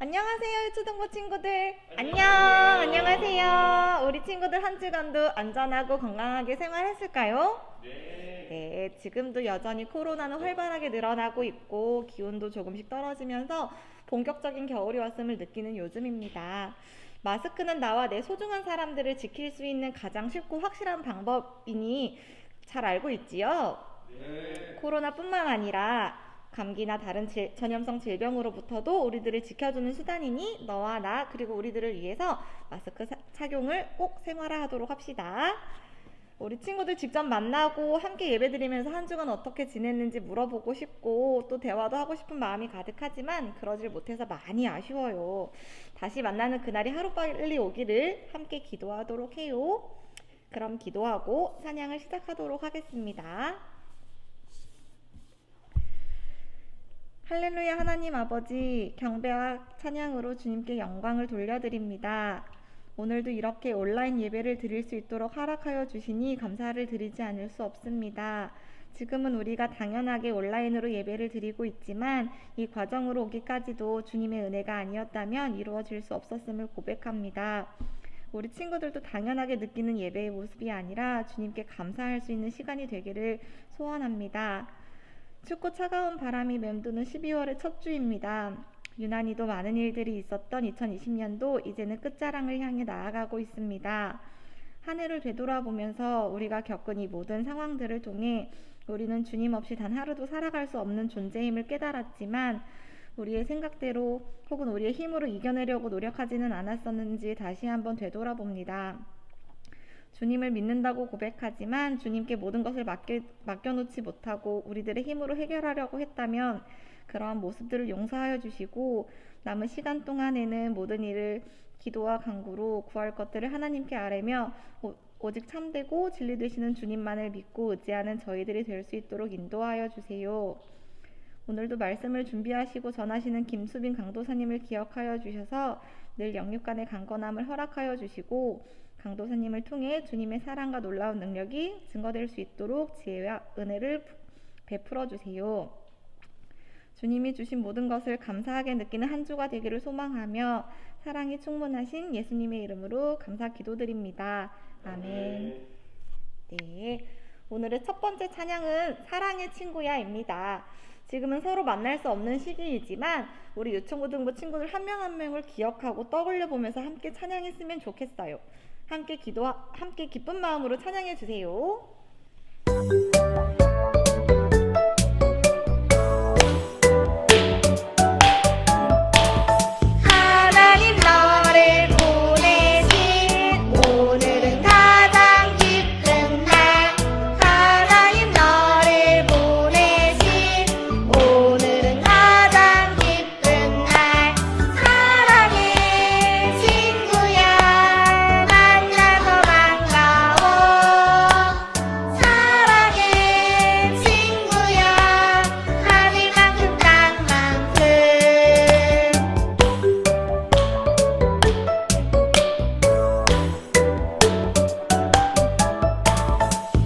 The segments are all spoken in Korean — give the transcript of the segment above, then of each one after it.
안녕하세요, 유초등부 친구들. 안녕하세요. 우리 친구들 한 주간도 안전하고 건강하게 생활했을까요? 네, 지금도 여전히 코로나는 활발하게 늘어나고 있고 기온도 조금씩 떨어지면서 본격적인 겨울이 왔음을 느끼는 요즘입니다. 마스크는 나와 내 소중한 사람들을 지킬 수 있는 가장 쉽고 확실한 방법이니 잘 알고 있지요? 코로나뿐만 아니라 감기나 다른 전염성 질병으로부터도 우리들을 지켜주는 수단이니 너와 나 그리고 우리들을 위해서 마스크 착용을 꼭 생활화하도록 합시다. 우리 친구들 직접 만나고 함께 예배드리면서 한 주간 어떻게 지냈는지 물어보고 싶고 또 대화도 하고 싶은 마음이 가득하지만 그러질 못해서 많이 아쉬워요. 다시 만나는 그날이 하루빨리 오기를 함께 기도하도록 해요. 그럼 기도하고 찬양을 시작하도록 하겠습니다. 할렐루야. 하나님 아버지, 경배와 찬양으로 주님께 영광을 돌려드립니다. 오늘도 이렇게 온라인 예배를 드릴 수 있도록 허락하여 주시니 감사를 드리지 않을 수 없습니다. 지금은 우리가 당연하게 온라인으로 예배를 드리고 있지만 이 과정으로 오기까지도 주님의 은혜가 아니었다면 이루어질 수 없었음을 고백합니다. 우리 친구들도 당연하게 느끼는 예배의 모습이 아니라 주님께 감사할 수 있는 시간이 되기를 소원합니다. 춥고 차가운 바람이 맴도는 12월의 첫 주입니다. 유난히도 많은 일들이 있었던 2020년도 이제는 끝자락을 향해 나아가고 있습니다. 한 해를 되돌아보면서 우리가 겪은 이 모든 상황들을 통해 우리는 주님 없이 단 하루도 살아갈 수 없는 존재임을 깨달았지만 우리의 생각대로 혹은 우리의 힘으로 이겨내려고 노력하지는 않았었는지 다시 한번 되돌아봅니다. 주님을 믿는다고 고백하지만 주님께 모든 것을 맡겨놓지 못하고 우리들의 힘으로 해결하려고 했다면 그러한 모습들을 용서하여 주시고 남은 시간 동안에는 모든 일을 기도와 간구로 구할 것들을 하나님께 아뢰며 오직 참되고 진리 되시는 주님만을 믿고 의지하는 저희들이 될 수 있도록 인도하여 주세요. 오늘도 말씀을 준비하시고 전하시는 김수빈 강도사님을 기억하여 주셔서 늘 영육간의 강건함을 허락하여 주시고 강도사님을 통해 주님의 사랑과 놀라운 능력이 증거될 수 있도록 지혜와 은혜를 베풀어 주세요. 주님이 주신 모든 것을 감사하게 느끼는 한 주가 되기를 소망하며 사랑이 충만하신 예수님의 이름으로 감사 기도드립니다. 아멘. 네, 오늘의 첫 번째 찬양은 사랑의 친구야입니다. 지금은 서로 만날 수 없는 시기이지만 우리 유초고등부 친구들 한 명 한 명을 기억하고 떠올려 보면서 함께 찬양했으면 좋겠어요. 함께 기쁜 마음으로 찬양해 주세요. 하나님 너를 보내신 오늘은 가장 기쁜 날. 하나님 너를 보내신 오늘은 가장 기쁜 날. 사랑의 친구야 만나서 반가워. 사랑의 친구야 하늘만큼 땅만큼.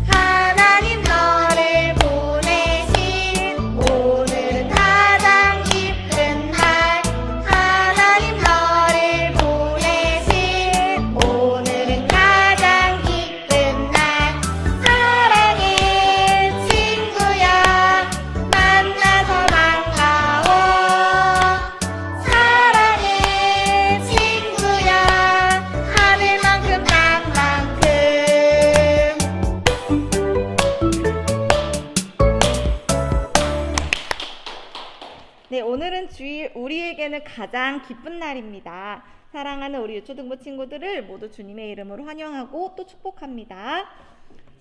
하나님 너를 보내신 오늘은 가장 기쁜 날. 하나님 너를 보내신 오늘은 가장 기쁜 날. 사랑의 친구야 만나서 반가워. 사랑의 친구야 하늘만큼 땅만큼. 네, 오늘은 주일 우리에게는 가장 기쁜 날입니다. 사랑하는 우리 유초등부 친구들을 모두 주님의 이름으로 환영하고 또 축복합니다.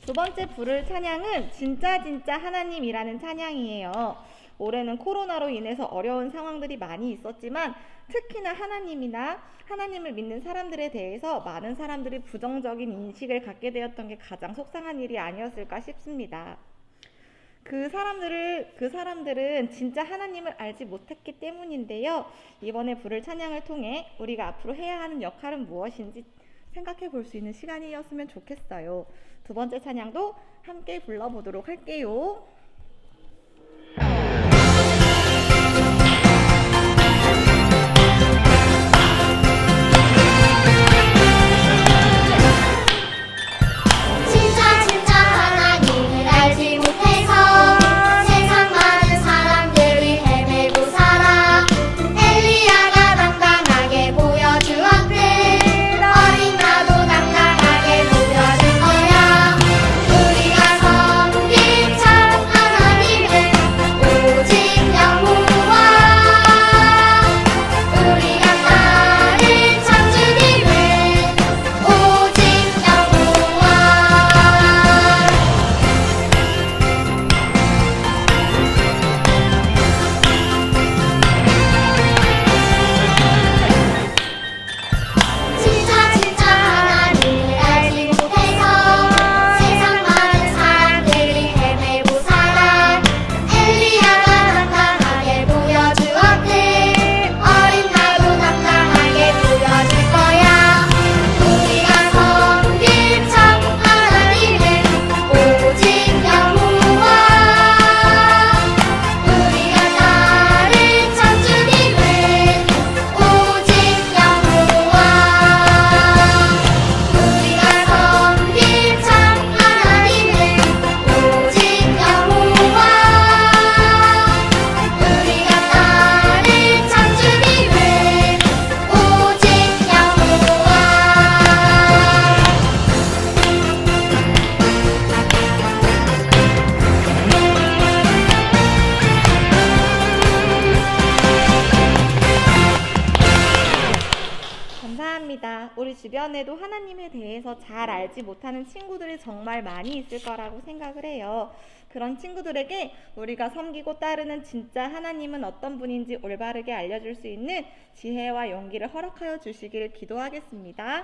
두 번째 부를 찬양은 진짜 하나님이라는 찬양이에요. 올해는 코로나로 인해서 어려운 상황들이 많이 있었지만 특히나 하나님을 믿는 사람들에 대해서 많은 사람들이 부정적인 인식을 갖게 되었던 게 가장 속상한 일이 아니었을까 싶습니다. 그 사람들은 진짜 하나님을 알지 못했기 때문인데요. 이번에 부를 찬양을 통해 우리가 앞으로 해야 하는 역할은 무엇인지 생각해 볼 수 있는 시간이었으면 좋겠어요. 두 번째 찬양도 함께 불러보도록 할게요. 우리 주변에도 하나님에 대해서 잘 알지 못하는 친구들이 정말 많이 있을 거라고 생각을 해요. 그런 친구들에게 우리가 섬기고 따르는 진짜 하나님은 어떤 분인지 올바르게 알려줄 수 있는 지혜와 용기를 허락하여 주시기를 기도하겠습니다.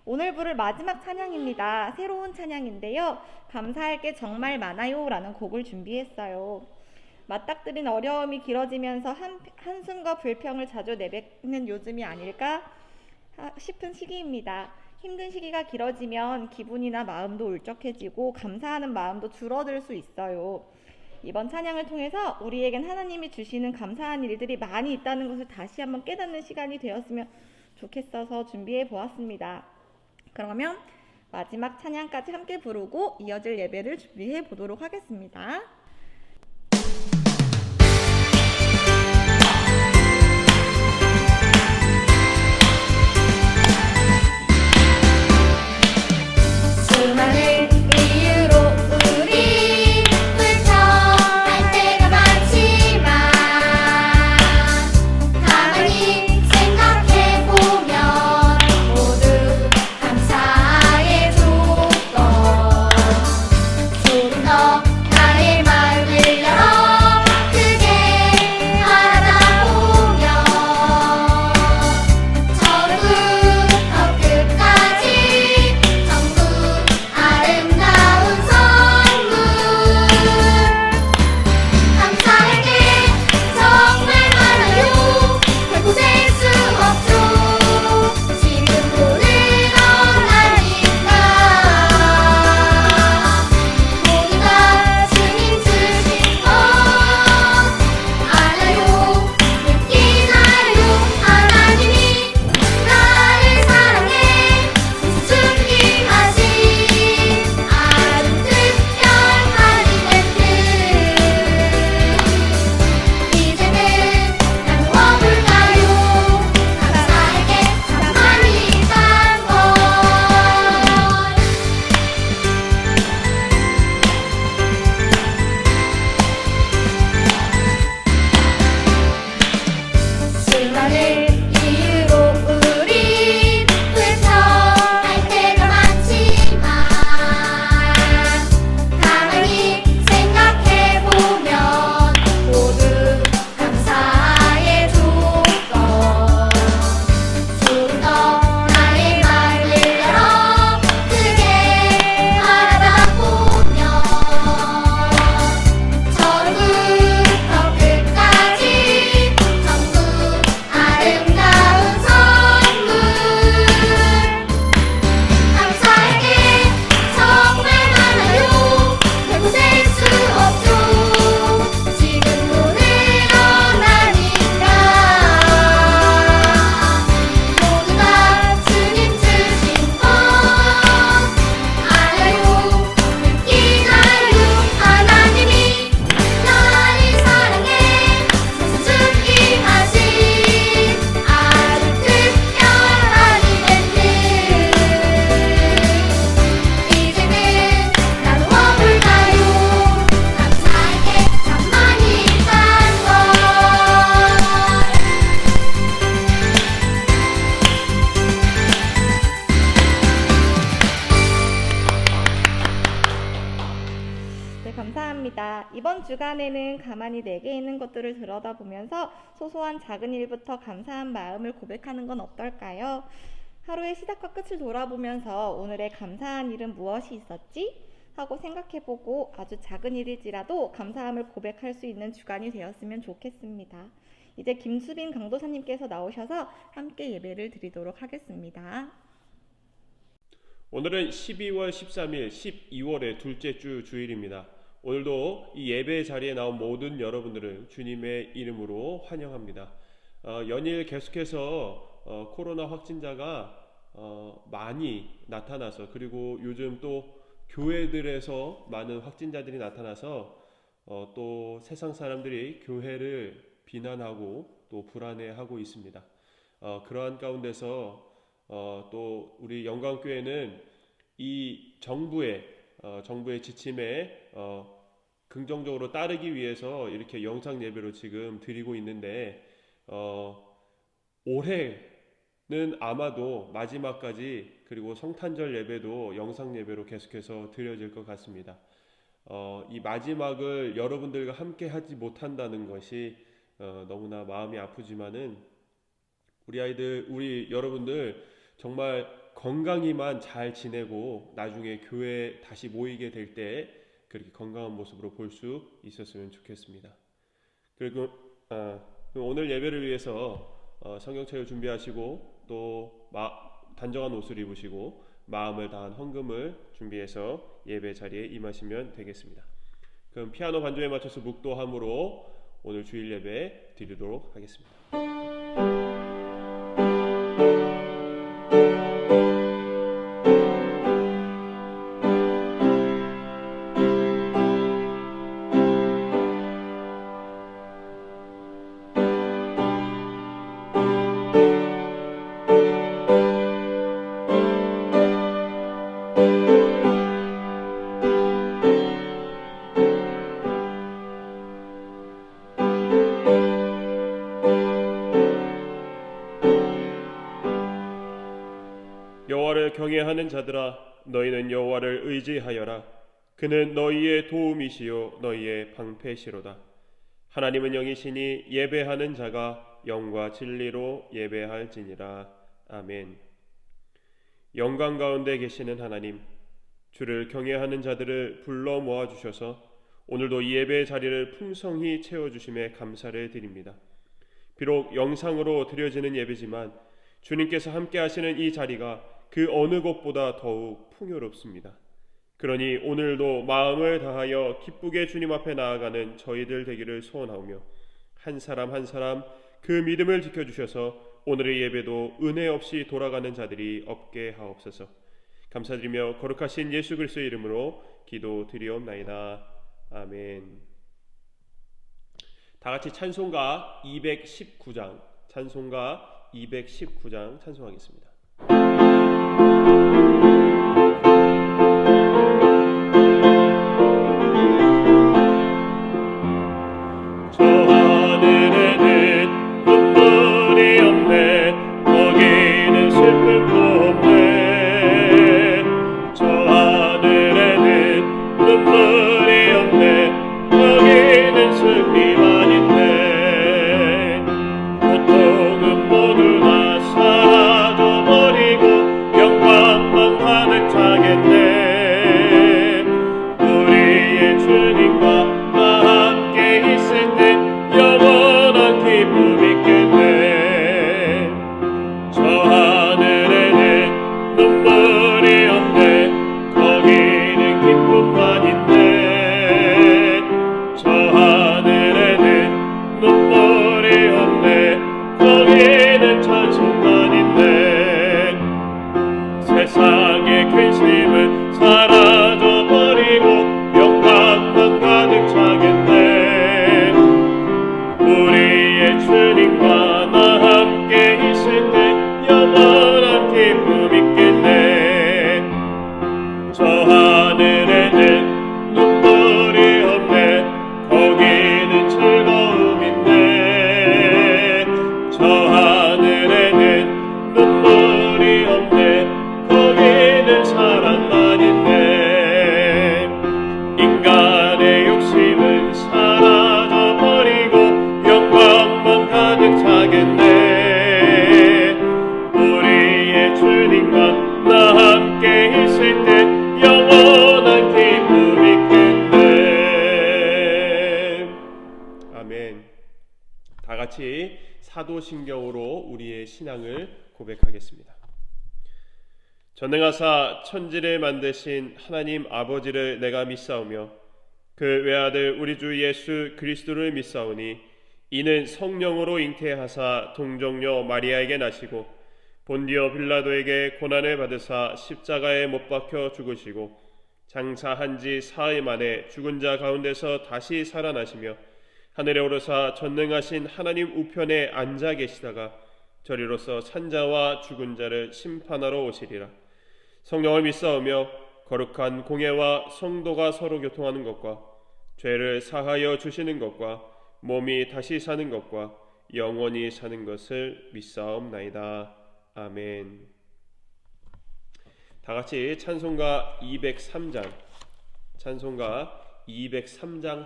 오늘 부를 마지막 찬양입니다. 새로운 찬양인데요. 감사할 게 정말 많아요 라는 곡을 준비했어요. 맞닥뜨린 어려움이 길어지면서 한숨과 불평을 자주 내뱉는 요즘이 아닐까 싶은 시기입니다. 힘든 시기가 길어지면 기분이나 마음도 울적해지고 감사하는 마음도 줄어들 수 있어요. 이번 찬양을 통해서 우리에겐 하나님이 주시는 감사한 일들이 많이 있다는 것을 다시 한번 깨닫는 시간이 되었으면 좋겠어서 준비해 보았습니다. 그러면 마지막 찬양까지 함께 부르고 이어질 예배를 준비해 보도록 하겠습니다. 수많은 이유로 우리 불평할 때가 많지만 가만히 생각해보면 모두 감사의 조건 조금 더 나의 마음을 열어 크게 바라다 보면 처음부터 끝까지 전부 아름다운 선물 감사할 게 정말 많아요 결코 셀 수 없죠 지금 보는 건 아니까 모두 다 주님 주신 것 알아요 느끼나요 하나님이 나를 사랑해 숨김하신 아주 특별한 이벤트 이제는 난 무엇볼까요 감사할 게 참 많이 있단 걸 수많은 이유로 우린 불평할 때가 많지만 가만히 생각해보면 모두 감사의 조건 조금 더 나의 마음을 열어 크게 바라다 보면 처음부터 끝까지 전부 아름다운 선물 감사할 게 정말 많아요 결코 셀 수 없죠 지금 보는 건 아니까 모두 다 주님 주신 것 알아요 느끼나요 하나님이 나를 사랑해 숨김하신 아주 특별한 이벤트 이제는 난 무엇볼까요 감사할 게 참 많이 있단 걸 네, 감사합니다. 이번 주간에는 가만히 내게 있는 것들을 들여다보면서 소소한 작은 일부터 감사한 마음을 고백하는 건 어떨까요? 하루의 시작과 끝을 돌아보면서 오늘의 감사한 일은 무엇이 있었지? 하고 생각해보고 아주 작은 일일지라도 감사함을 고백할 수 있는 주간이 되었으면 좋겠습니다. 이제 김수빈 강도사님께서 나오셔서 함께 예배를 드리도록 하겠습니다. 오늘은 12월 13일 12월의 둘째 주 주일입니다. 오늘도 이 예배 자리에 나온 모든 여러분들을 주님의 이름으로 환영합니다. 연일 계속해서 코로나 확진자가 많이 나타나서 그리고 요즘 또 교회들에서 많은 확진자들이 나타나서 또 세상 사람들이 교회를 비난하고 또 불안해하고 있습니다. 그러한 가운데서 또 우리 영광교회는 이 정부의 지침에 긍정적으로 따르기 위해서 이렇게 영상 예배로 지금 드리고 있는데 올해는 아마도 마지막까지 그리고 성탄절 예배도 영상 예배로 계속해서 드려질 것 같습니다. 이 마지막을 여러분들과 함께 하지 못한다는 것이 너무나 마음이 아프지만은 우리 여러분들 정말 건강히만 잘 지내고 나중에 교회에 다시 모이게 될 때 그렇게 건강한 모습으로 볼 수 있었으면 좋겠습니다. 그리고 오늘 예배를 위해서 성경책을 준비하시고 또 단정한 옷을 입으시고 마음을 다한 헌금을 준비해서 예배 자리에 임하시면 되겠습니다. 그럼 피아노 반주에 맞춰서 묵도함으로 오늘 주일 예배 드리도록 하겠습니다. 여호와를 경외하는 자들아, 너희는 여호와를 의지하여라. 그는 너희의 도움이시요 너희의 방패시로다. 하나님은 영이시니 예배하는 자가 영과 진리로 예배할지니라. 아멘. 영광 가운데 계시는 하나님, 주를 경외하는 자들을 불러 모아주셔서 오늘도 이 예배의 자리를 풍성히 채워주심에 감사를 드립니다. 비록 영상으로 드려지는 예배지만 주님께서 함께 하시는 이 자리가 그 어느 곳보다 더욱 풍요롭습니다. 그러니 오늘도 마음을 다하여 기쁘게 주님 앞에 나아가는 저희들 되기를 소원하오며 한 사람 한 사람 그 믿음을 지켜주셔서 오늘의 예배도 은혜 없이 돌아가는 자들이 없게 하옵소서. 감사드리며 거룩하신 예수 그리스도의 이름으로 기도드리옵나이다. 아멘. 다같이 찬송가 219장 찬송하겠습니다. 저 하늘에는 눈물이 없네, 거기는 슬픔도 없네. 저 하늘에는 눈물이 없네, 거기는 승리만 있네. 고통은 모두 다 사라져버리고 영광만 가득 차겠네. 우리의 주님과 함께 있을 때 영원한 기쁨 있겠네. 저 하늘에는 눈물이 없네, 거기는 기쁨만 있네. 저 하늘에는 눈물이 없네, 거기는 찬송만 있네. 세상의 근심은 사라져버리고 영광만 가득 차겠네. 우리의 주님과 나 함께 있을 때 영원한 기쁨 있겠네. 저 하늘에는 눈물이 없네, 거기는 즐거움 있네. 저 하늘에는 눈물이 없네, 거기는 사랑만 있네. 인간의 욕심은 사라져버리고 영광만 가득 차겠네. 우리의 주님과 나 함께 있을 때 영원한 기쁨 있겠네. 아멘. 다같이 사도신경으로 우리의 신앙을 고백하겠습니다. 전능하사 천지를 만드신 하나님 아버지를 내가 믿사오며 그 외아들 우리 주 예수 그리스도를 믿사오니 이는 성령으로 잉태하사 동정녀 마리아에게 나시고 본디오 빌라도에게 고난을 받으사 십자가에 못 박혀 죽으시고 장사한 지 사흘 만에 죽은 자 가운데서 다시 살아나시며 하늘에 오르사 전능하신 하나님 우편에 앉아 계시다가 저리로서 산자와 죽은 자를 심판하러 오시리라. 성령을 믿사오며 거룩한 공예와 성도가 서로 교통하는 것과 죄를 사하여 주시는 것과 몸이 다시 사는 것과 영원히 사는 것을 믿사옵나이다. 아멘. 다 같이 찬송가 203장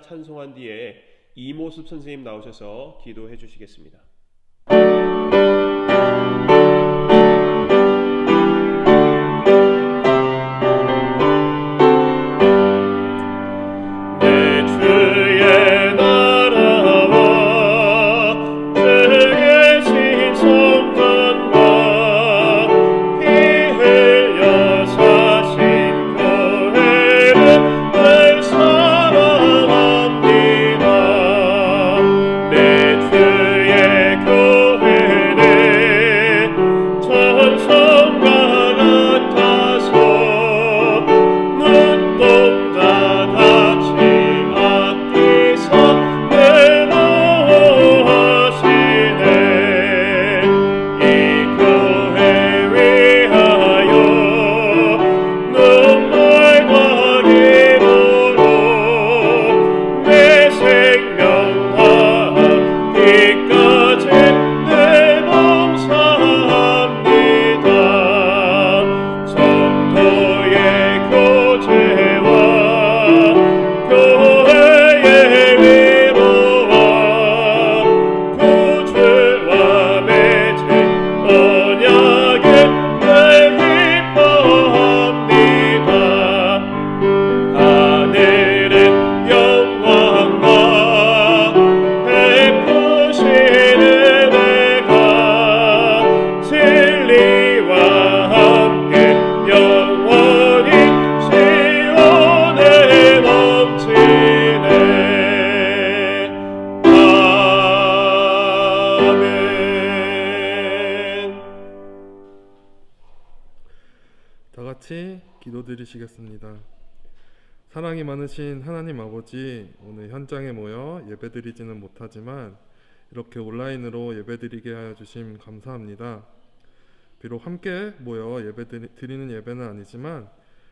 찬송한 뒤에 이모습 선생님 나오셔서 기도해 주시겠습니다. 다 같이 기도드리시겠습니다. 사랑이 많으신 하나님 아버지, 오늘 현장에 모여 예배드리지는 못하지만 이렇게 온라인으로 예배드리게 하여 주심 감사합니다. 비록 함께 모여 드리는 예배는 아니지만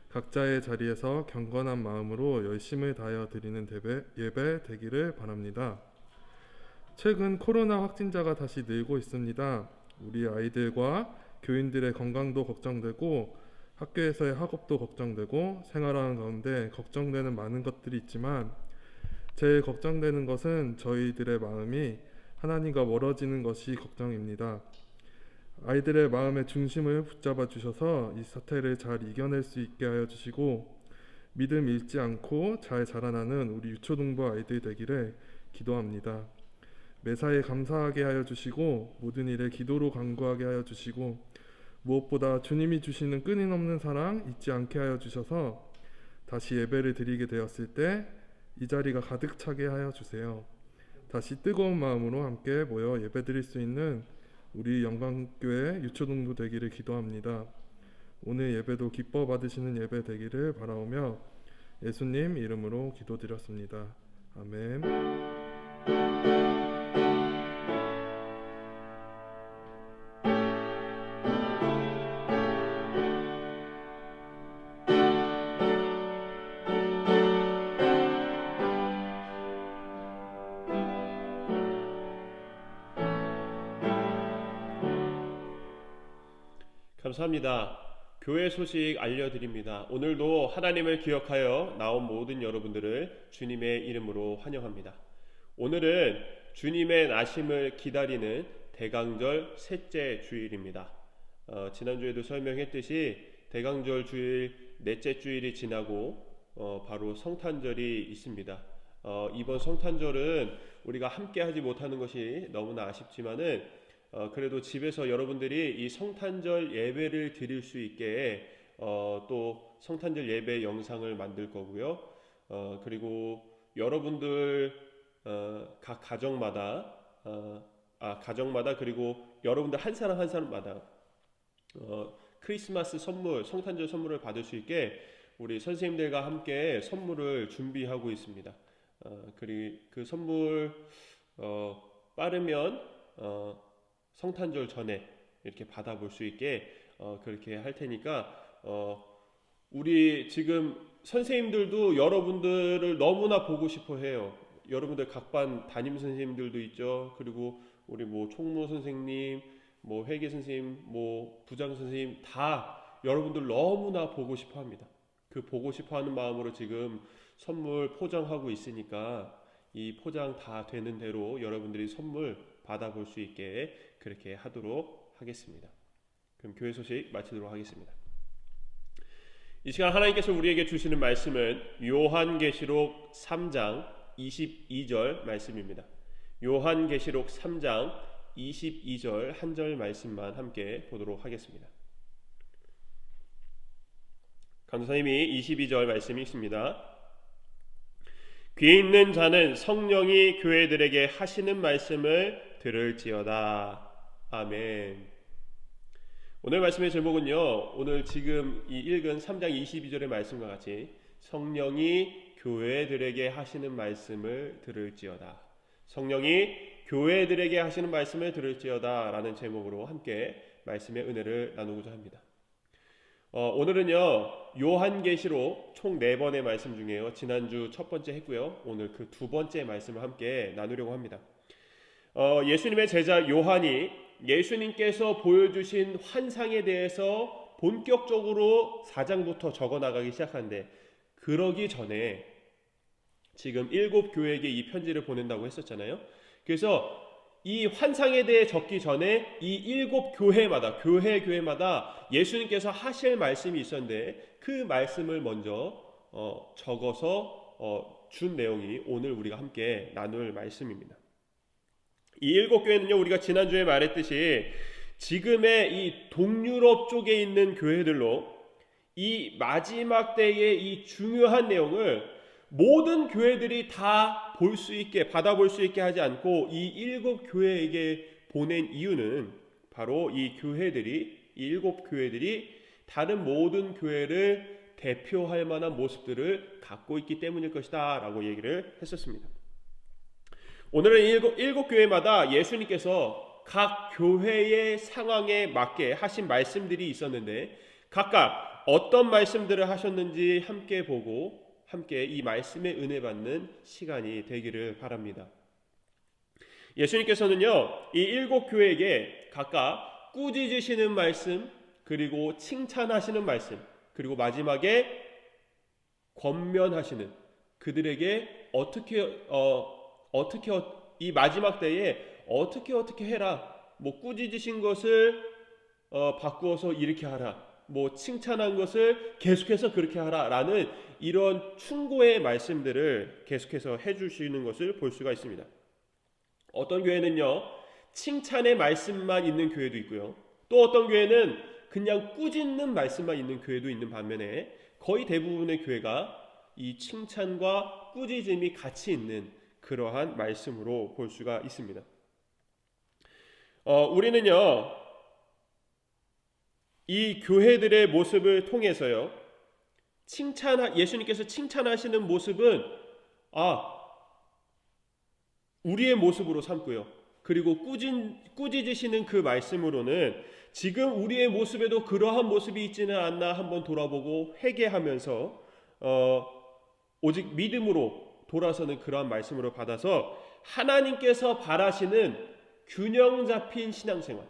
각자의 자리에서 경건한 마음으로 열심을 다하여 드리는 예배 되기를 바랍니다. 최근 코로나 확진자가 다시 늘고 있습니다. 우리 아이들과 교인들의 건강도 걱정되고 학교에서의 학업도 걱정되고 생활하는 가운데 걱정되는 많은 것들이 있지만 제일 걱정되는 것은 저희들의 마음이 하나님과 멀어지는 것이 걱정입니다. 아이들의 마음의 중심을 붙잡아 주셔서 이 사태를 잘 이겨낼 수 있게 하여 주시고 믿음 잃지 않고 잘 자라나는 우리 유초등부 아이들 되기를 기도합니다. 매사에 감사하게 하여 주시고 모든 일에 기도로 간구하게 하여 주시고 무엇보다 주님이 주시는 끊임없는 사랑 잊지 않게 하여 주셔서 다시 예배를 드리게 되었을 때 이 자리가 가득 차게 하여 주세요. 다시 뜨거운 마음으로 함께 모여 예배 드릴 수 있는 우리 영광교회 유초동부 되기를 기도합니다. 오늘 예배도 기뻐 받으시는 예배 되기를 바라오며 예수님 이름으로 기도드렸습니다. 아멘. 감사합니다. 교회 소식 알려드립니다. 오늘도 하나님을 기억하여 나온 모든 여러분들을 주님의 이름으로 환영합니다. 오늘은 주님의 나심을 기다리는 대강절 셋째 주일입니다. 지난주에도 설명했듯이 대강절 주일 넷째 주일이 지나고 바로 성탄절이 있습니다. 이번 성탄절은 우리가 함께 하지 못하는 것이 너무나 아쉽지만은 그래도 집에서 여러분들이 이 성탄절 예배를 드릴 수 있게 또 성탄절 예배 영상을 만들 거고요. 그리고 여러분들 각 가정마다 그리고 여러분들 한 사람 한 사람마다 크리스마스 선물, 성탄절 선물을 받을 수 있게 우리 선생님들과 함께 선물을 준비하고 있습니다. 그리고 그 선물 빠르면 성탄절 전에 이렇게 받아볼 수 있게 그렇게 할 테니까 우리 지금 선생님들도 여러분들을 너무나 보고 싶어 해요. 여러분들 각반 담임 선생님들도 있죠. 그리고 우리 뭐 총무 선생님, 뭐 회계 선생님, 뭐 부장 선생님 다 여러분들 너무나 보고 싶어 합니다. 그 보고 싶어 하는 마음으로 지금 선물 포장하고 있으니까 이 포장 다 되는 대로 여러분들이 선물 받아볼 수 있게 그렇게 하도록 하겠습니다. 그럼 교회 소식 마치도록 하겠습니다. 이 시간 하나님께서 우리에게 주시는 말씀은 요한계시록 3장 22절 말씀입니다. 요한계시록 3장 22절 한 절 말씀만 함께 보도록 하겠습니다. 강도사님이 22절 말씀이 있습니다. 귀 있는 자는 성령이 교회들에게 하시는 말씀을 들을지어다. 아멘. 오늘 말씀의 제목은요, 오늘 지금 이 읽은 3장 22절의 말씀과 같이 성령이 교회들에게 하시는 말씀을 들을지어다. 성령이 교회들에게 하시는 말씀을 들을지어다 라는 제목으로 함께 말씀의 은혜를 나누고자 합니다. 오늘은요, 요한계시록 총 4번의 말씀 중에요, 지난주 첫 번째 했고요, 오늘 그 두 번째 말씀을 함께 나누려고 합니다. 예수님의 제자 요한이 예수님께서 보여주신 환상에 대해서 본격적으로 4장부터 적어나가기 시작하는데, 그러기 전에 지금 7교회에게 이 편지를 보낸다고 했었잖아요. 그래서 이 환상에 대해 적기 전에 이 7교회마다 교회마다 예수님께서 하실 말씀이 있었는데, 그 말씀을 먼저 적어서 준 내용이 오늘 우리가 함께 나눌 말씀입니다. 이 7교회는요, 우리가 지난주에 말했듯이 지금의 이 동유럽 쪽에 있는 교회들로 이 마지막 때의 이 중요한 내용을 모든 교회들이 다 볼 수 있게, 받아볼 수 있게 하지 않고 이 7교회에게 보낸 이유는 바로 이 7교회들이 다른 모든 교회를 대표할 만한 모습들을 갖고 있기 때문일 것이다 라고 얘기를 했었습니다. 오늘은 7교회마다 예수님께서 각 교회의 상황에 맞게 하신 말씀들이 있었는데, 각각 어떤 말씀들을 하셨는지 함께 보고 함께 이 말씀의 은혜 받는 시간이 되기를 바랍니다. 예수님께서는요, 이 7교회에게 각각 꾸짖으시는 말씀, 그리고 칭찬하시는 말씀, 그리고 마지막에 권면하시는, 그들에게 어떻게 이 마지막 때에 어떻게 해라, 뭐 꾸짖으신 것을 바꾸어서 이렇게 하라, 뭐 칭찬한 것을 계속해서 그렇게 하라 라는 이런 충고의 말씀들을 계속해서 해주시는 것을 볼 수가 있습니다. 어떤 교회는요, 칭찬의 말씀만 있는 교회도 있고요, 또 어떤 교회는 그냥 꾸짖는 말씀만 있는 교회도 있는 반면에, 거의 대부분의 교회가 이 칭찬과 꾸짖음이 같이 있는 그러한 말씀으로 볼 수가 있습니다. 우리는요, 이 교회들의 모습을 통해서요, 예수님께서 칭찬하시는 모습은 우리의 모습으로 삼고요, 그리고 꾸짖으시는 그 말씀으로는 지금 우리의 모습에도 그러한 모습이 있지는 않나 한번 돌아보고 회개하면서 오직 믿음으로 돌아서는 그러한 말씀으로 받아서 하나님께서 바라시는 균형 잡힌 신앙생활,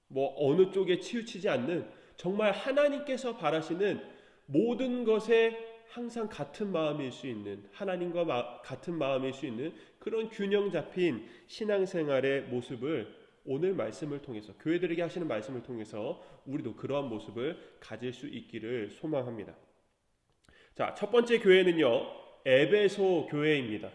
뭐 어느 쪽에 치우치지 않는, 정말 하나님께서 바라시는 모든 것에 항상 같은 마음일 수 있는, 하나님과 같은 마음일 수 있는 그런 균형 잡힌 신앙생활의 모습을 오늘 말씀을 통해서, 교회들에게 하시는 말씀을 통해서 우리도 그러한 모습을 가질 수 있기를 소망합니다. 자, 첫 번째 교회는요, 에베소 교회입니다.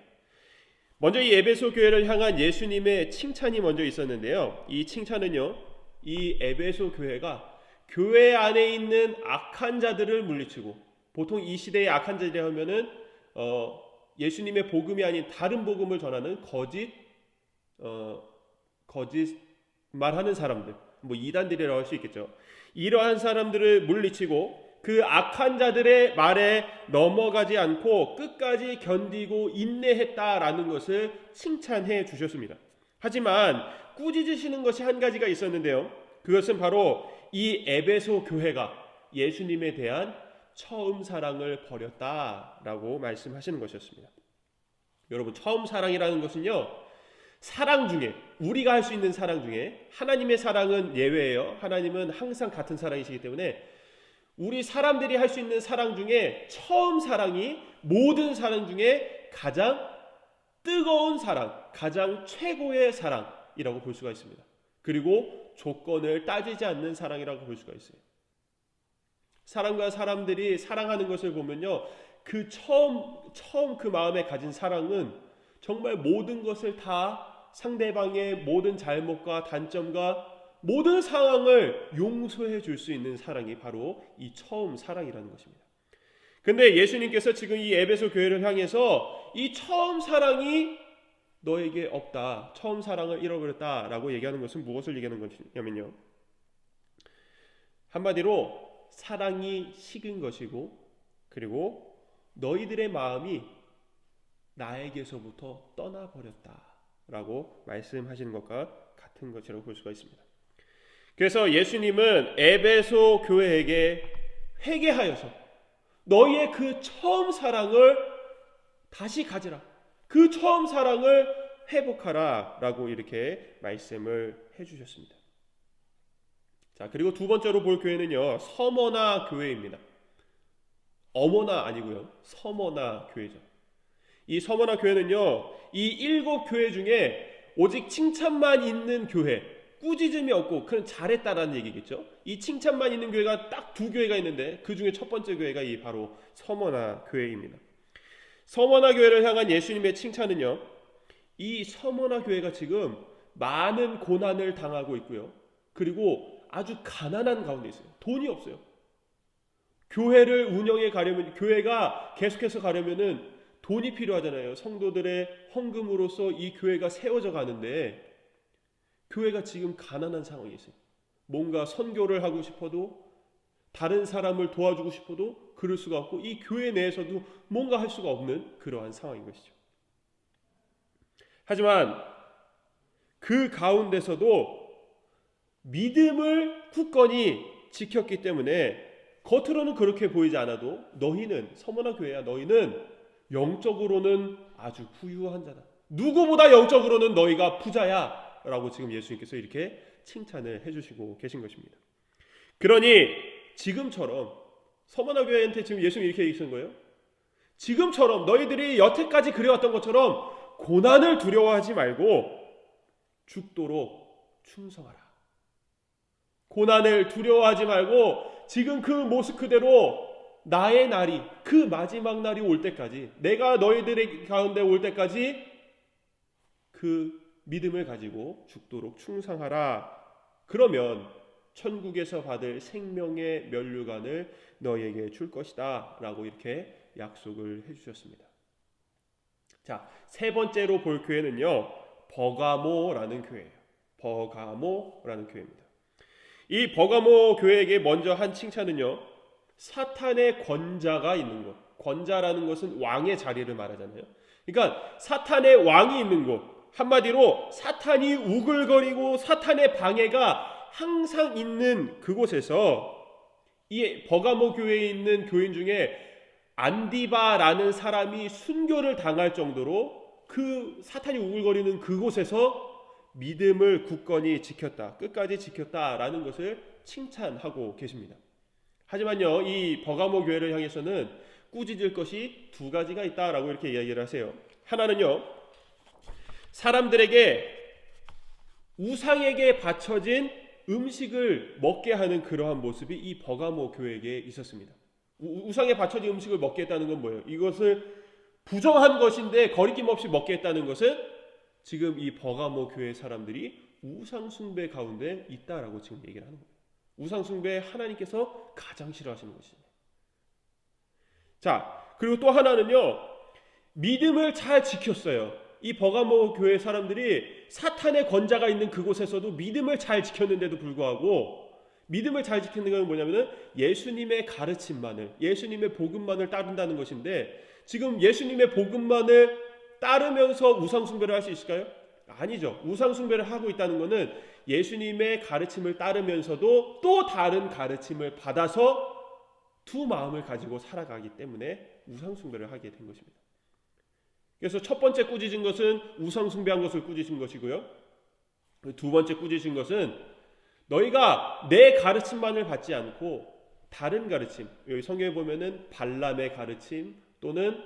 먼저 이 에베소 교회를 향한 예수님의 칭찬이 먼저 있었는데요, 이 칭찬은요, 이 에베소 교회가 교회 안에 있는 악한 자들을 물리치고, 보통 이 시대의 악한 자들이 하면은 예수님의 복음이 아닌 다른 복음을 전하는 거짓 말하는 사람들, 뭐 이단들이라고 할 수 있겠죠. 이러한 사람들을 물리치고 그 악한 자들의 말에 넘어가지 않고 끝까지 견디고 인내했다라는 것을 칭찬해 주셨습니다. 하지만 꾸짖으시는 것이 한 가지가 있었는데요, 그것은 바로 이 에베소 교회가 예수님에 대한 처음 사랑을 버렸다라고 말씀하시는 것이었습니다. 여러분, 처음 사랑이라는 것은요, 사랑 중에, 우리가 할 수 있는 사랑 중에 하나님의 사랑은 예외예요. 하나님은 항상 같은 사랑이시기 때문에 우리 사람들이 할 수 있는 사랑 중에 처음 사랑이 모든 사랑 중에 가장 뜨거운 사랑, 가장 최고의 사랑이라고 볼 수가 있습니다. 그리고 조건을 따지지 않는 사랑이라고 볼 수가 있어요. 사람과 사람들이 사랑하는 것을 보면요, 그 처음 그 마음에 가진 사랑은 정말 모든 것을 다 상대방의 모든 잘못과 단점과 모든 상황을 용서해 줄 수 있는 사랑이 바로 이 처음 사랑이라는 것입니다. 근데 예수님께서 지금 이 에베소 교회를 향해서 이 처음 사랑이 너에게 없다, 처음 사랑을 잃어버렸다라고 얘기하는 것은 무엇을 얘기하는 것이냐면요, 한마디로 사랑이 식은 것이고, 그리고 너희들의 마음이 나에게서부터 떠나버렸다라고 말씀하시는 것과 같은 것이라고 볼 수가 있습니다. 그래서 예수님은 에베소 교회에게 회개하여서 너희의 그 처음 사랑을 다시 가지라, 그 처음 사랑을 회복하라 라고 이렇게 말씀을 해주셨습니다. 자, 그리고 두 번째로 볼 교회는요, 서머나 교회입니다. 어머나 아니고요, 서머나 교회죠. 이 서머나 교회는요, 이 7교회 중에 오직 칭찬만 있는 교회, 꾸짖음이 없고 그런 잘했다라는 얘기겠죠. 이 칭찬만 있는 교회가 딱 2교회가 있는데 그 중에 첫 번째 교회가 이 바로 서머나 교회입니다. 서머나 교회를 향한 예수님의 칭찬은요, 이 서머나 교회가 지금 많은 고난을 당하고 있고요, 그리고 아주 가난한 가운데 있어요. 돈이 없어요. 교회를 운영해 가려면, 교회가 계속해서 가려면은 돈이 필요하잖아요. 성도들의 헌금으로서 이 교회가 세워져 가는데 교회가 지금 가난한 상황이 있어요. 뭔가 선교를 하고 싶어도, 다른 사람을 도와주고 싶어도 그럴 수가 없고, 이 교회 내에서도 뭔가 할 수가 없는 그러한 상황인 것이죠. 하지만 그 가운데서도 믿음을 굳건히 지켰기 때문에 겉으로는 그렇게 보이지 않아도 너희는, 서머나 교회야, 너희는 영적으로는 아주 부유한 자다. 누구보다 영적으로는 너희가 부자야 라고 지금 예수님께서 이렇게 칭찬을 해주시고 계신 것입니다. 그러니 지금처럼, 서머나 교회한테 지금 예수님이 이렇게 얘기하신 거예요. 지금처럼 너희들이 여태까지 그래왔던 것처럼 고난을 두려워하지 말고 죽도록 충성하라. 고난을 두려워하지 말고 지금 그 모습 그대로 나의 날이, 그 마지막 날이 올 때까지, 내가 너희들의 가운데 올 때까지 그 믿음을 가지고 죽도록 충성하라. 그러면 천국에서 받을 생명의 면류관을 너희에게 줄 것이다 라고 이렇게 약속을 해주셨습니다. 자, 세 번째로 볼 교회는요, 버가모라는 교회예요. 버가모라는 교회입니다. 이 버가모 교회에게 먼저 한 칭찬은요, 사탄의 권자가 있는 곳. 권자라는 것은 왕의 자리를 말하잖아요. 그러니까 사탄의 왕이 있는 곳, 한마디로 사탄이 우글거리고 사탄의 방해가 항상 있는 그곳에서, 이 버가모 교회에 있는 교인 중에 안디바라는 사람이 순교를 당할 정도로 그 사탄이 우글거리는 그곳에서 믿음을 굳건히 지켰다, 끝까지 지켰다라는 것을 칭찬하고 계십니다. 하지만요, 이 버가모 교회를 향해서는 꾸짖을 것이 2가지가 있다라고 이렇게 이야기를 하세요. 하나는요, 사람들에게 우상에게 바쳐진 음식을 먹게 하는 그러한 모습이 이 버가모 교회에게 있었습니다. 우상에 바쳐진 음식을 먹게 했다는 건 뭐예요? 이것을 부정한 것인데 거리낌 없이 먹게 했다는 것은 지금 이 버가모 교회 사람들이 우상 숭배 가운데 있다라고 지금 얘기를 하는 거예요. 우상 숭배 하나님께서 가장 싫어하시는 것입니다. 자, 그리고 또 하나는요, 믿음을 잘 지켰어요. 이 버가모 교회 사람들이 사탄의 권자가 있는 그곳에서도 믿음을 잘 지켰는데도 불구하고, 믿음을 잘 지키는 건 뭐냐면은 예수님의 가르침만을, 예수님의 복음만을 따른다는 것인데, 지금 예수님의 복음만을 따르면서 우상숭배를 할 수 있을까요? 아니죠. 우상숭배를 하고 있다는 것은 예수님의 가르침을 따르면서도 또 다른 가르침을 받아서 두 마음을 가지고 살아가기 때문에 우상숭배를 하게 된 것입니다. 그래서 첫 번째 꾸짖은 것은 우상 숭배한 것을 꾸짖은 것이고요. 두 번째 꾸짖은 것은 너희가 내 가르침만을 받지 않고 다른 가르침, 여기 성경에 보면은 발람의 가르침 또는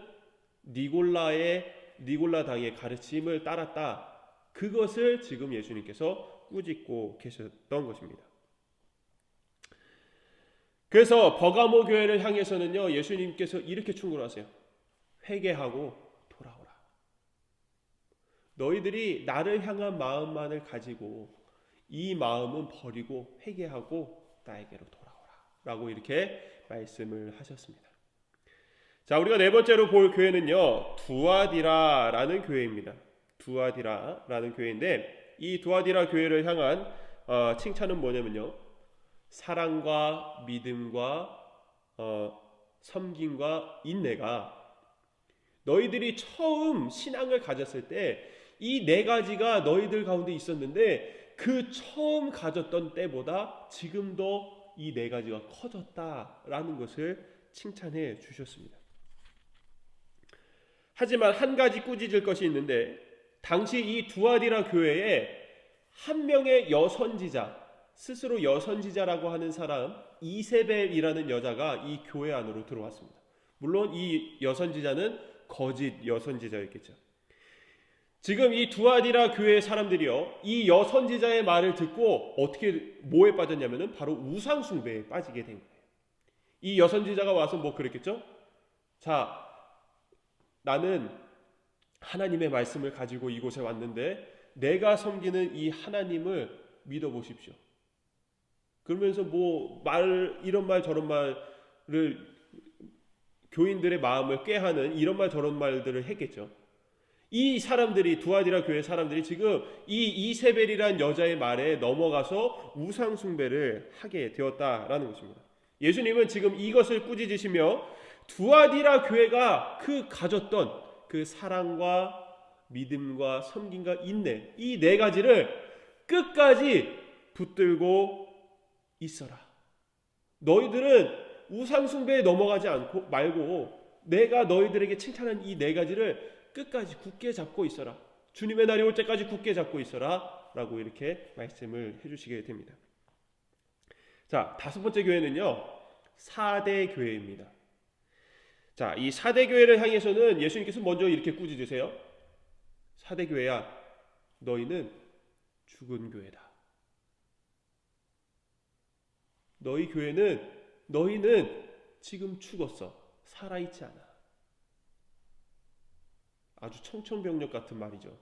니골라 당의 가르침을 따랐다. 그것을 지금 예수님께서 꾸짖고 계셨던 것입니다. 그래서 버가모 교회를 향해서는요, 예수님께서 이렇게 충고하세요. 회개하고 돌아오라. 너희들이 나를 향한 마음만을 가지고 이 마음은 버리고 회개하고 나에게로 돌아오라 라고 이렇게 말씀을 하셨습니다. 자, 우리가 네 번째로 볼 교회는요, 두아디라라는 교회입니다. 두아디라라는 교회인데, 이 두아디라 교회를 향한 칭찬은 뭐냐면요, 사랑과 믿음과 섬김과 인내가, 너희들이 처음 신앙을 가졌을 때 이 네 가지가 너희들 가운데 있었는데 그 처음 가졌던 때보다 지금도 이 네 가지가 커졌다라는 것을 칭찬해 주셨습니다. 하지만 한 가지 꾸짖을 것이 있는데, 당시 이 두아디라 교회에 한 명의 여선지자, 스스로 여선지자라고 하는 사람 이세벨이라는 여자가 이 교회 안으로 들어왔습니다. 물론 이 여선지자는 거짓 여선지자였겠죠. 지금 이 두아디라 교회 사람들이요, 이 여선지자의 말을 듣고 어떻게 뭐에 빠졌냐면은 바로 우상 숭배에 빠지게 된 거예요. 이 여선지자가 와서 뭐 그랬겠죠? 자, 나는 하나님의 말씀을 가지고 이곳에 왔는데 내가 섬기는 이 하나님을 믿어보십시오. 그러면서 뭐 이런 말 저런 말을, 교인들의 마음을 꾀하는 이런 말 저런 말들을 했겠죠. 이 사람들이, 두아디라 교회 사람들이 지금 이 이세벨이란 여자의 말에 넘어가서 우상 숭배를 하게 되었다라는 것입니다. 예수님은 지금 이것을 꾸짖으시며 두아디라 교회가 가졌던 그 사랑과 믿음과 섬김과 인내, 이 네 가지를 끝까지 붙들고 있어라. 너희들은 우상 숭배에 넘어가지 말고 내가 너희들에게 칭찬한 이 네 가지를 끝까지 굳게 잡고 있어라. 주님의 날이 올 때까지 굳게 잡고 있어라 라고 이렇게 말씀을 해주시게 됩니다. 자, 다섯 번째 교회는요, 사대 교회입니다. 자, 이 사대 교회를 향해서는 예수님께서 먼저 이렇게 꾸짖으세요. 사대 교회야, 너희는 죽은 교회다. 너희는 지금 죽었어. 살아있지 않아. 아주 청천벽력 같은 말이죠.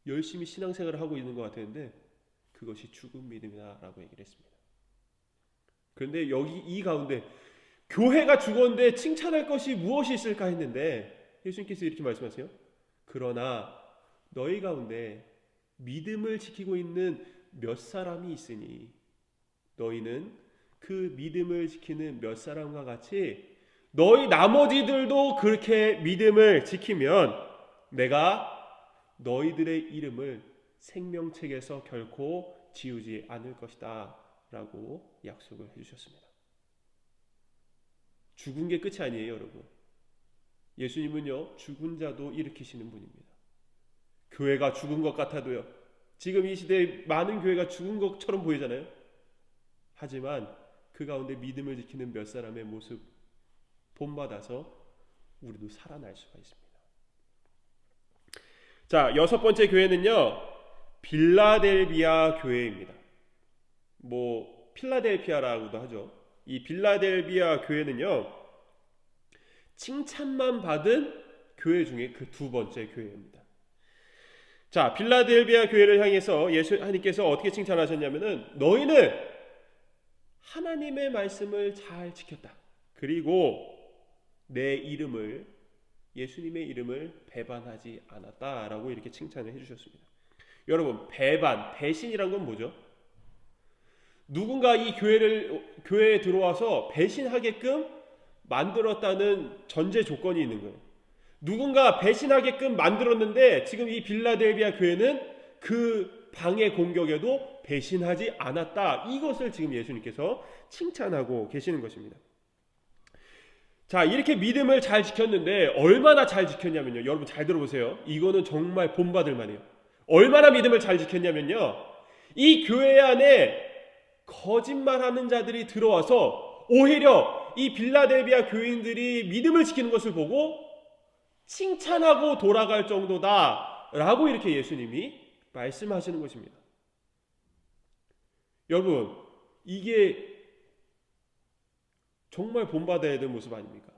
열심히 신앙생활을 하고 있는 것 같았는데 그것이 죽은 믿음이다라고 얘기를 했습니다. 그런데 여기 이 가운데 교회가 죽었는데 칭찬할 것이 무엇이 있을까 했는데 예수님께서 이렇게 말씀하세요. 그러나 너희 가운데 믿음을 지키고 있는 몇 사람이 있으니 너희는 그 믿음을 지키는 몇 사람과 같이 너희 나머지들도 그렇게 믿음을 지키면 내가 너희들의 이름을 생명책에서 결코 지우지 않을 것이다 라고 약속을 해주셨습니다. 죽은 게 끝이 아니에요, 여러분. 예수님은요, 죽은 자도 일으키시는 분입니다. 교회가 죽은 것 같아도요, 지금 이 시대에 많은 교회가 죽은 것처럼 보이잖아요. 하지만 그 가운데 믿음을 지키는 몇 사람의 모습 본받아서 우리도 살아날 수가 있습니다. 자, 여섯 번째 교회는요, 빌라델비아 교회입니다. 뭐 필라델피아라고도 하죠. 이 빌라델비아 교회는요, 칭찬만 받은 교회 중에 그 두 번째 교회입니다. 자, 빌라델비아 교회를 향해서 예수님께서 어떻게 칭찬하셨냐면은 너희는 하나님의 말씀을 잘 지켰다. 그리고 내 이름을, 예수님의 이름을 배반하지 않았다라고 이렇게 칭찬을 해주셨습니다. 여러분, 배신이란 건 뭐죠? 누군가 이 교회에 들어와서 배신하게끔 만들었다는 전제 조건이 있는 거예요. 누군가 배신하게끔 만들었는데 지금 이 빌라델비아 교회는 그 방해 공격에도 배신하지 않았다. 이것을 지금 예수님께서 칭찬하고 계시는 것입니다. 자, 이렇게 믿음을 잘 지켰는데 얼마나 잘 지켰냐면요. 여러분 잘 들어보세요. 이거는 정말 본받을 만해요. 얼마나 믿음을 잘 지켰냐면요. 이 교회 안에 거짓말하는 자들이 들어와서 오히려 이 빌라델비아 교인들이 믿음을 지키는 것을 보고 칭찬하고 돌아갈 정도다라고 이렇게 예수님이 말씀하시는 것입니다. 여러분, 이게 정말 본받아야 될 모습 아닙니까?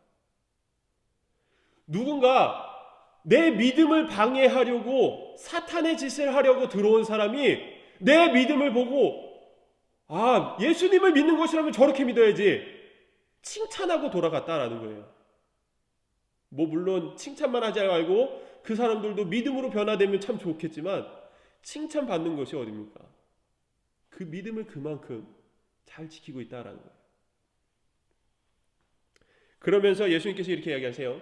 누군가 내 믿음을 방해하려고 사탄의 짓을 하려고 들어온 사람이 내 믿음을 보고 예수님을 믿는 것이라면 저렇게 믿어야지 칭찬하고 돌아갔다라는 거예요. 물론 칭찬만 하지 말고 그 사람들도 믿음으로 변화되면 참 좋겠지만 칭찬받는 것이 어딥니까? 그 믿음을 그만큼 잘 지키고 있다라는 거예요. 그러면서 예수님께서 이렇게 이야기하세요.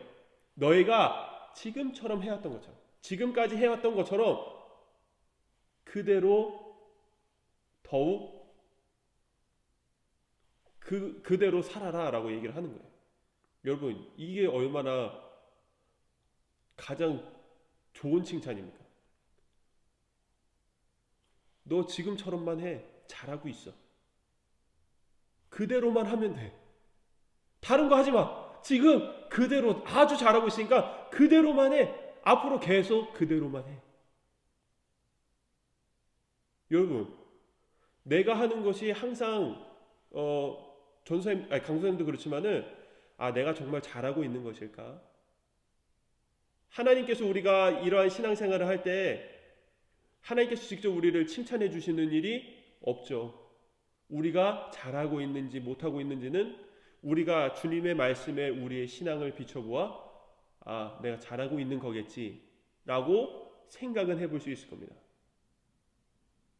너희가 지금처럼 해왔던 것처럼, 지금까지 해왔던 것처럼 그대로 더욱 그대로 살아라 라고 얘기를 하는 거예요. 여러분, 이게 얼마나 가장 좋은 칭찬입니까? 너 지금처럼만 해. 잘하고 있어. 그대로만 하면 돼. 다른 거 하지 마. 지금 그대로 아주 잘하고 있으니까 그대로만 해. 앞으로 계속 그대로만 해. 여러분, 내가 하는 것이 항상 전사님, 강사님도 그렇지만은 내가 정말 잘하고 있는 것일까? 하나님께서 우리가 이러한 신앙생활을 할 때 하나님께서 직접 우리를 칭찬해 주시는 일이 없죠. 우리가 잘하고 있는지 못하고 있는지는 우리가 주님의 말씀에 우리의 신앙을 비춰보아 내가 잘하고 있는 거겠지 라고 생각은 해볼 수 있을 겁니다.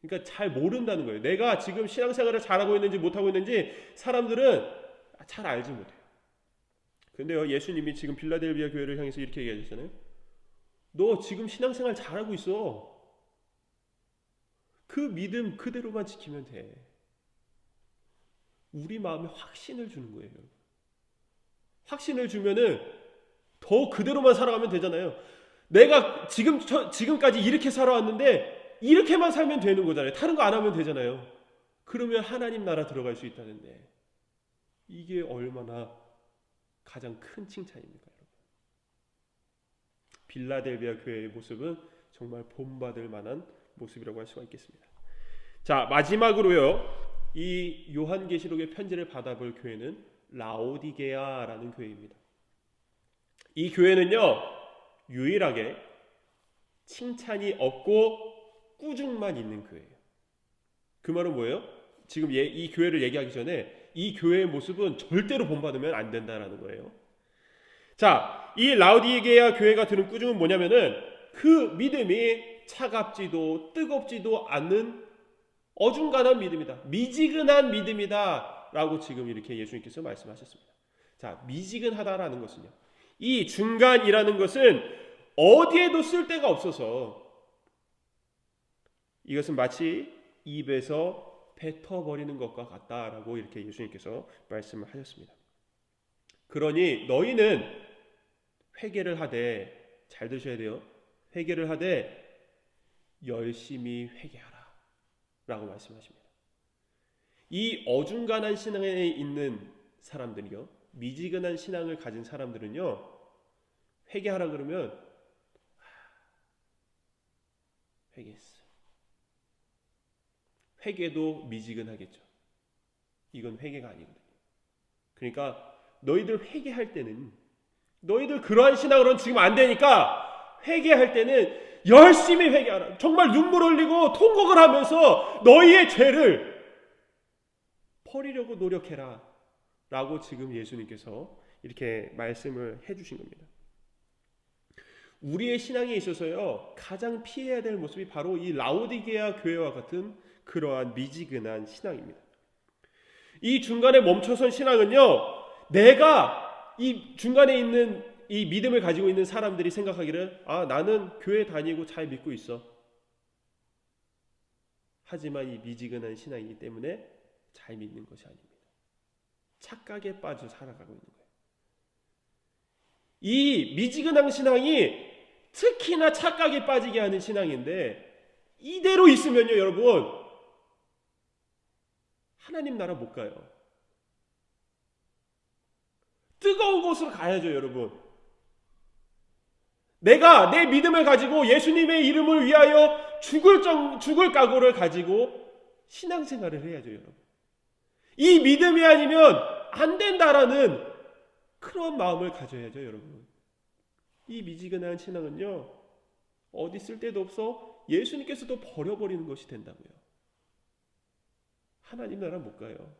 그러니까 잘 모른다는 거예요. 내가 지금 신앙생활을 잘하고 있는지 못하고 있는지 사람들은 잘 알지 못해요. 근데요, 예수님이 지금 빌라델비아 교회를 향해서 이렇게 얘기하셨잖아요. 너 지금 신앙생활 잘하고 있어. 그 믿음 그대로만 지키면 돼. 우리 마음에 확신을 주는 거예요. 확신을 주면은 더 그대로만 살아가면 되잖아요. 내가 지금까지 이렇게 살아왔는데 이렇게만 살면 되는 거잖아요. 다른 거 안 하면 되잖아요. 그러면 하나님 나라 들어갈 수 있다는데 이게 얼마나 가장 큰 칭찬입니까, 여러분? 빌라델비아 교회의 모습은 정말 본받을 만한 모습이라고 할 수가 있겠습니다. 자, 마지막으로요. 이 요한계시록의 편지를 받아볼 교회는 라오디게아라는 교회입니다. 이 교회는요, 유일하게 칭찬이 없고 꾸중만 있는 교회예요. 그 말은 뭐예요? 지금 이 교회를 얘기하기 전에 이 교회의 모습은 절대로 본받으면 안 된다라는 거예요. 자, 이 라오디게아 교회가 드는 꾸중은 뭐냐면은 그 믿음이 차갑지도 뜨겁지도 않는 어중간한 믿음이다. 미지근한 믿음이다. 라고 지금 이렇게 예수님께서 말씀하셨습니다. 자, 미지근하다라는 것은요, 이 중간이라는 것은 어디에도 쓸 데가 없어서 이것은 마치 입에서 뱉어버리는 것과 같다라고 이렇게 예수님께서 말씀을 하셨습니다. 그러니 너희는 회개를 하되, 잘 들으셔야 돼요. 회개를 하되 열심히 회개하라 라고 말씀하십니다. 이 어중간한 신앙에 있는 사람들이요, 미지근한 신앙을 가진 사람들은요, 회개하라 그러면 회개했어. 회개도 미지근하겠죠. 이건 회개가 아니거든요. 그러니까 너희들 회개할 때는, 너희들 그러한 신앙으로는 지금 안 되니까 회개할 때는 열심히 회개하라. 정말 눈물 흘리고 통곡을 하면서 너희의 죄를 버리려고 노력해라 라고 지금 예수님께서 이렇게 말씀을 해주신 겁니다. 우리의 신앙에 있어서요, 가장 피해야 될 모습이 바로 이 라오디게아 교회와 같은 그러한 미지근한 신앙입니다. 이 중간에 멈춰선 신앙은요, 내가 이 중간에 있는 이 믿음을 가지고 있는 사람들이 생각하기를 나는 교회 다니고 잘 믿고 있어. 하지만 이 미지근한 신앙이기 때문에 잘 믿는 것이 아닙니다. 착각에 빠져 살아가고 있는 거예요. 이 미지근한 신앙이 특히나 착각에 빠지게 하는 신앙인데, 이대로 있으면요 여러분, 하나님 나라 못 가요. 뜨거운 곳으로 가야죠 여러분. 내가 내 믿음을 가지고 예수님의 이름을 위하여 죽을 각오를 가지고 신앙생활을 해야죠 여러분. 이 믿음이 아니면 안 된다라는 그런 마음을 가져야죠 여러분. 이 미지근한 신앙은요 어디 쓸 데도 없어 예수님께서도 버려버리는 것이 된다고요. 하나님 나라 못 가요.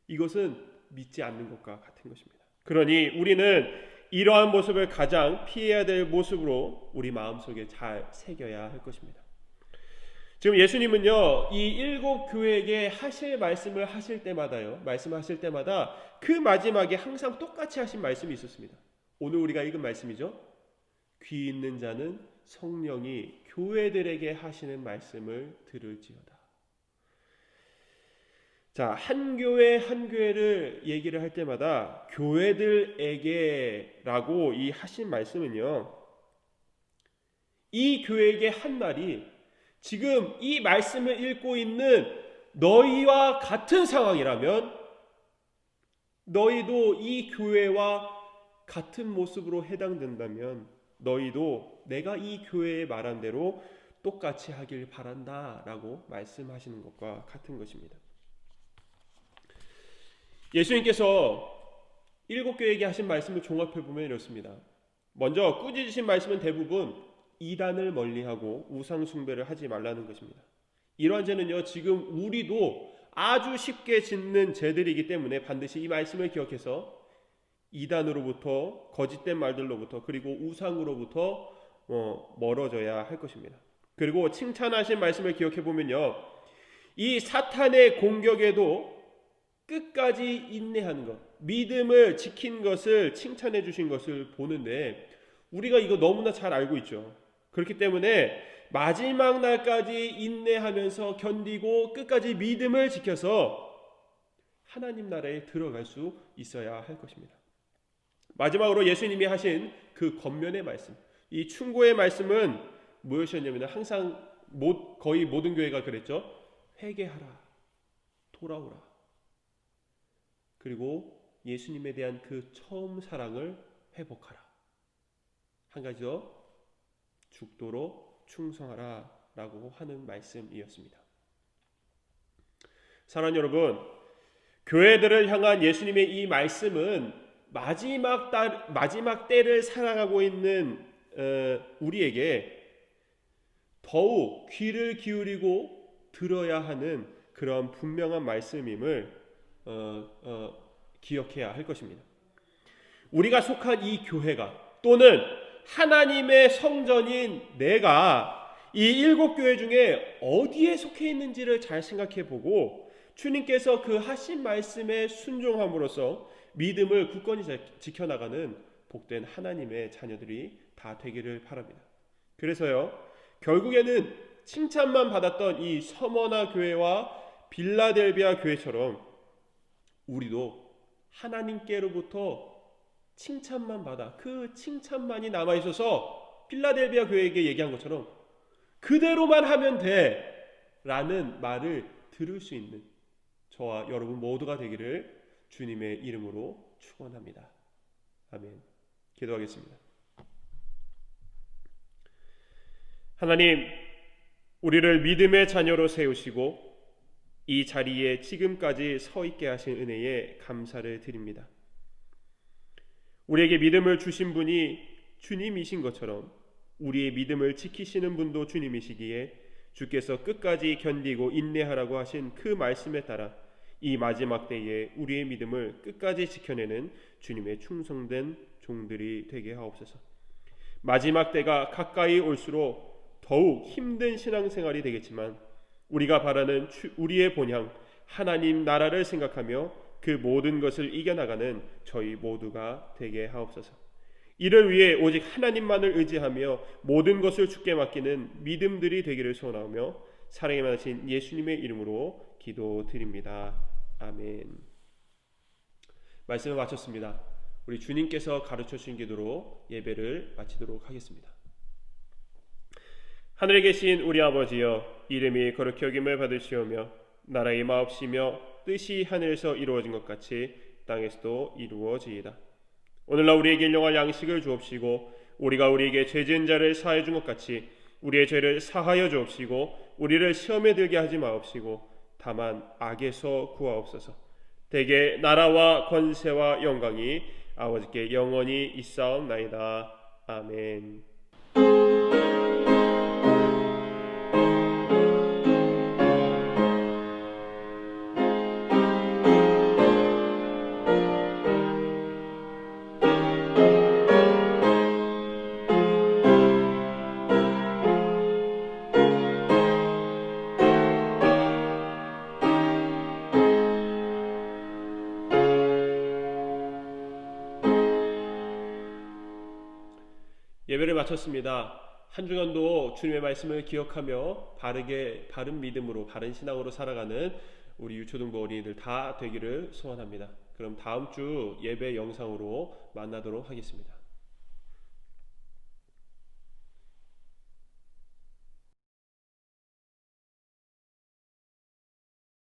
이것은 믿지 않는 것과 같은 것입니다. 그러니 우리는 이러한 모습을 가장 피해야 될 모습으로 우리 마음속에 잘 새겨야 할 것입니다. 지금 예수님은요 이 7교회에게 하실 말씀을 하실 때마다요, 말씀하실 때마다 그 마지막에 항상 똑같이 하신 말씀이 있었습니다. 오늘 우리가 읽은 말씀이죠. 귀 있는 자는 성령이 교회들에게 하시는 말씀을 들을지어다. 자, 한 교회 한 교회를 얘기를 할 때마다 교회들에게라고 이 하신 말씀은요, 이 교회에게 한 말이 지금 이 말씀을 읽고 있는 너희와 같은 상황이라면 너희도 이 교회와 같은 모습으로 해당된다면 너희도 내가 이 교회에 말한 대로 똑같이 하길 바란다라고 말씀하시는 것과 같은 것입니다. 예수님께서 7교회에게 하신 말씀을 종합해보면 이렇습니다. 먼저 꾸짖으신 말씀은 대부분 이단을 멀리하고 우상 숭배를 하지 말라는 것입니다. 이러한 죄는요 지금 우리도 아주 쉽게 짓는 죄들이기 때문에 반드시 이 말씀을 기억해서 이단으로부터, 거짓된 말들로부터, 그리고 우상으로부터 멀어져야 할 것입니다. 그리고 칭찬하신 말씀을 기억해보면요, 이 사탄의 공격에도 끝까지 인내하는 것, 믿음을 지킨 것을 칭찬해 주신 것을 보는데 우리가 이거 너무나 잘 알고 있죠. 그렇기 때문에 마지막 날까지 인내하면서 견디고 끝까지 믿음을 지켜서 하나님 나라에 들어갈 수 있어야 할 것입니다. 마지막으로 예수님이 하신 그 권면의 말씀, 이 충고의 말씀은 무엇이었냐면 항상 거의 모든 교회가 그랬죠. 회개하라, 돌아오라. 그리고 예수님에 대한 그 처음 사랑을 회복하라. 한 가지 더, 죽도록 충성하라 라고 하는 말씀이었습니다. 사랑하는 여러분, 교회들을 향한 예수님의 이 말씀은 마지막 때를 살아가고 있는 우리에게 더욱 귀를 기울이고 들어야 하는 그런 분명한 말씀임을 기억해야 할 것입니다. 우리가 속한 이 교회가 또는 하나님의 성전인 내가 이 7교회 중에 어디에 속해 있는지를 잘 생각해 보고 주님께서 그 하신 말씀에 순종함으로써 믿음을 굳건히 지켜나가는 복된 하나님의 자녀들이 다 되기를 바랍니다. 그래서요, 결국에는 칭찬만 받았던 이 서머나 교회와 빌라델비아 교회처럼 우리도 하나님께로부터 칭찬만 받아 그 칭찬만이 남아있어서 빌라델비아 교회에게 얘기한 것처럼 그대로만 하면 돼 라는 말을 들을 수 있는 저와 여러분 모두가 되기를 주님의 이름으로 축원합니다. 아멘. 기도하겠습니다. 하나님, 우리를 믿음의 자녀로 세우시고 이 자리에 지금까지 서 있게 하신 은혜에 감사를 드립니다. 우리에게 믿음을 주신 분이 주님이신 것처럼 우리의 믿음을 지키시는 분도 주님이시기에 주께서 끝까지 견디고 인내하라고 하신 그 말씀에 따라 이 마지막 때에 우리의 믿음을 끝까지 지켜내는 주님의 충성된 종들이 되게 하옵소서. 마지막 때가 가까이 올수록 더욱 힘든 신앙생활이 되겠지만 우리가 바라는 우리의 본향 하나님 나라를 생각하며 그 모든 것을 이겨나가는 저희 모두가 되게 하옵소서. 이를 위해 오직 하나님만을 의지하며 모든 것을 주께 맡기는 믿음들이 되기를 소원하며 사랑에 많으신 예수님의 이름으로 기도드립니다. 아멘. 말씀을 마쳤습니다. 우리 주님께서 가르쳐 주신 기도로 예배를 마치도록 하겠습니다. 하늘에 계신 우리 아버지여, 이름이 거룩히 여김을 받으시오며 나라의 임하옵시며 뜻이 하늘에서 이루어진 것 같이 땅에서도 이루어지이다. 오늘날 우리에게 일용할 양식을 주옵시고 우리가 우리에게 죄 지은 자를 사하여 준 것 같이 우리의 죄를 사하여 주옵시고 우리를 시험에 들게 하지 마옵시고 다만 악에서 구하옵소서. 대개 나라와 권세와 영광이 아버지께 영원히 있사옵나이다. 아멘. 예배를 마쳤습니다. 한 주간도 주님의 말씀을 기억하며 바른 믿음으로, 바른 신앙으로 살아가는 우리 유초등부 어린이들 다 되기를 소원합니다. 그럼 다음 주 예배 영상으로 만나도록 하겠습니다.